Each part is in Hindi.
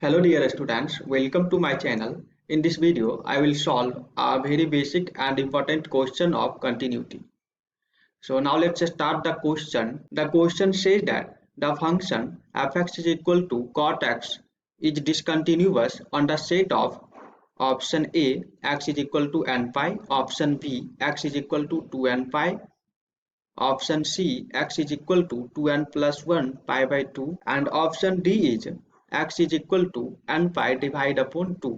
Hello dear students, welcome to my channel. In this video, I will solve a very basic and important question of continuity. So now let's start the question. The question says that the function f(x) is equal to cot x is discontinuous on the set of option A x is equal to n pi, option B x is equal to 2n pi, option C x is equal to 2n plus 1 pi by 2, and option D is x is equal to n pi divided upon 2,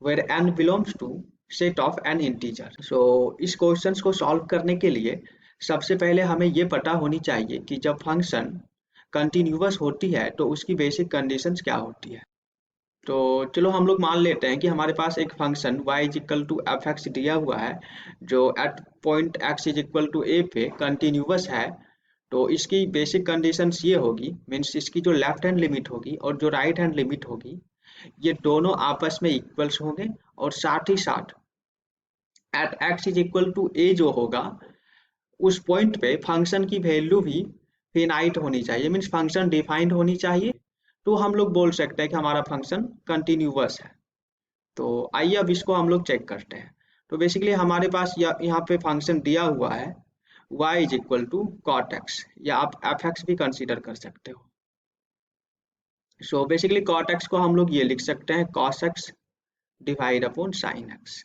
where n belongs to set of n integer. So इस क्वेश्चंस को सॉल्व करने के लिए सबसे पहले हमें ये पता होनी चाहिए कि जब फंक्शन कंटिन्यूअस होती है तो उसकी बेसिक कंडीशंस क्या होती है। तो चलो हम लोग मान लेते हैं कि हमारे पास एक function y is equal to f x दिया हुआ है जो at point x is equal to a पे कंटिन्यूअस है। तो इसकी बेसिक कंडीशंस ये होगी, मीन्स इसकी जो लेफ्ट हैंड लिमिट होगी और जो राइट हैंड लिमिट होगी ये दोनों आपस में इक्वल्स होंगे, और साथ ही साथ at x is equal to a जो होगा उस पॉइंट पे फंक्शन की वैल्यू भी फिनाइट होनी चाहिए, मीन्स फंक्शन डिफाइंड होनी चाहिए। तो हम लोग बोल सकते हैं कि हमारा फंक्शन कंटिन्यूअस है। तो आइए अब इसको हम लोग चेक करते हैं। तो बेसिकली हमारे पास यहाँ पे फंक्शन दिया हुआ है y is equal to cot x, या आप एफ एक्स भी कंसिडर कर सकते हो। सो बेसिकली कॉट एक्स को हम लोग ये लिख सकते हैं cos x divide upon sine x.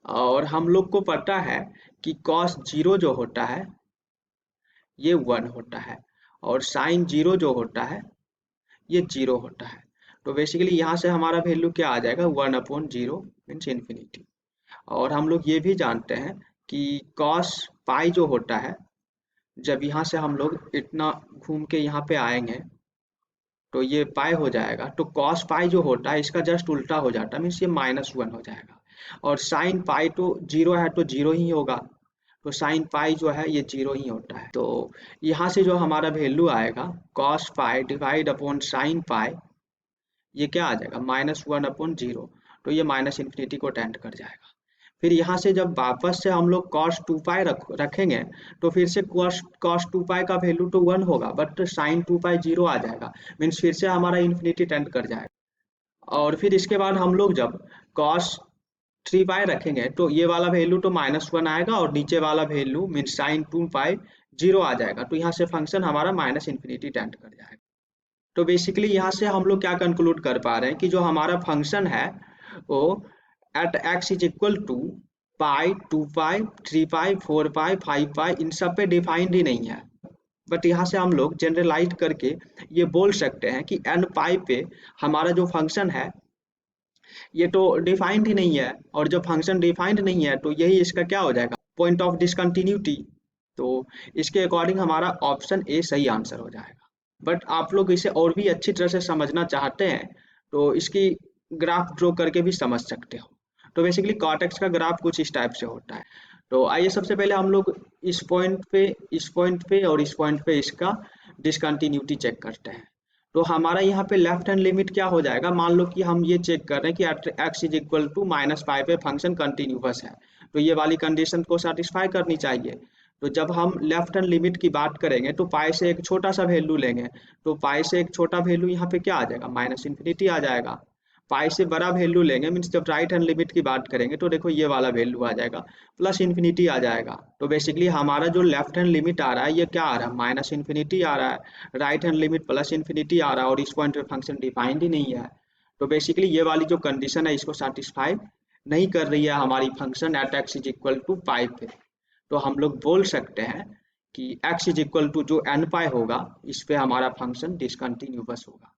और हम लोग को पता है कि कॉस जीरो जो होता है ये 1 होता है, और साइन जीरो जो होता है ये 0 होता है। तो बेसिकली यहाँ से हमारा वैल्यू क्या आ जाएगा, 1/0 मीन्स इन्फिनिटी। और हम लोग ये भी जानते हैं कि कॉस पाई जो होता है, जब यहाँ से हम लोग इतना घूम के यहाँ पे आएंगे तो ये पाई हो जाएगा, तो कॉस पाई जो होता है इसका जस्ट उल्टा हो जाता है, मीन्स ये -1 हो जाएगा। और साइन पाई तो 0 है तो 0 ही होगा, तो साइन पाई जो है ये 0 ही होता है। तो यहाँ से जो हमारा वैल्यू आएगा cos pi divide upon sine pi, ये क्या आ जाएगा -1/0। तो ये माइनस इन्फिनिटी को टेंड कर जाएगा। फिर यहाँ से जब वापस से हम लोग cos 2 पाई रखेंगे तो फिर से cos 2 पाई का वैल्यू तो 1 होगा, बट साइन 2 पाई 0 आ जाएगा, मीन्स फिर से हमारा इन्फिनिटी टेंड कर जाएगा। और फिर इसके बाद हम लोग जब cos 3 पाई रखेंगे तो ये वाला वैल्यू तो -1 आएगा, और नीचे वाला वैल्यू मीन्स साइन 2 पाई 0 आ जाएगा। तो यहाँ से फंक्शन हमारा माइनस इन्फिनिटी टेंड कर जाएगा। तो बेसिकली यहाँ से हम लोग क्या कंक्लूड कर पा रहे हैं कि जो हमारा फंक्शन है वो at x is equal to pi, 2 pi, 3 pi, 4 pi, 5 pi, इन सब पे डिफाइंड ही नहीं है। बट यहाँ से हम लोग जनरलाइज करके ये बोल सकते हैं कि n पाई पे हमारा जो फंक्शन है ये तो डिफाइंड ही नहीं है, और जब फंक्शन डिफाइंड नहीं है तो यही इसका क्या हो जाएगा, पॉइंट ऑफ डिसकंटिन्यूटी। तो इसके अकॉर्डिंग हमारा ऑप्शन ए सही आंसर हो जाएगा। बट आप लोग इसे और भी अच्छी तरह से समझना चाहते हैं तो इसकी ग्राफ ड्रॉ करके भी समझ सकते हो। तो बेसिकली कॉट एक्स का ग्राफ कुछ इस टाइप से होता है। तो आइए सबसे पहले हम लोग इस पॉइंट पे, इस पॉइंट पे और इस पॉइंट पे इसका डिसकंटिन्यूटी चेक करते हैं। तो हमारा यहाँ पे लेफ्ट हैंड लिमिट क्या हो जाएगा, मान लो कि हम ये चेक कर रहे हैं कि x is equal to -pi पे फंक्शन कंटिन्यूअस है, तो ये वाली कंडीशन को सेटिस्फाई करनी चाहिए। तो जब हम लेफ्ट हैंड लिमिट की बात करेंगे तो पाई से एक छोटा सा वैल्यू लेंगे, तो पाई से एक छोटा वैल्यू यहाँ पे क्या आ जाएगा, माइनस इन्फिनिटी आ जाएगा। पाई से बड़ा वैल्यू लेंगे, मीन्स जब राइट हैंड लिमिट की बात करेंगे तो देखो ये वाला वैल्यू आ जाएगा, प्लस इन्फिनिटी आ जाएगा। तो बेसिकली हमारा जो लेफ्ट हैंड लिमिट आ रहा है ये क्या आ रहा है, माइनस इन्फिनिटी आ रहा है, right hand limit plus infinity आ रहा है, और इस पॉइंट पे फंक्शन डिफाइंड ही नहीं है। तो बेसिकली ये वाली जो कंडीशन है इसको सेटिस्फाई नहीं कर रही है हमारी function at x is equal to pi पे। तो हम लोग बोल सकते हैं कि x इज इक्वल टू जो n पाई होगा इस पे हमारा फंक्शन डिसकंटिन्यूअस होगा।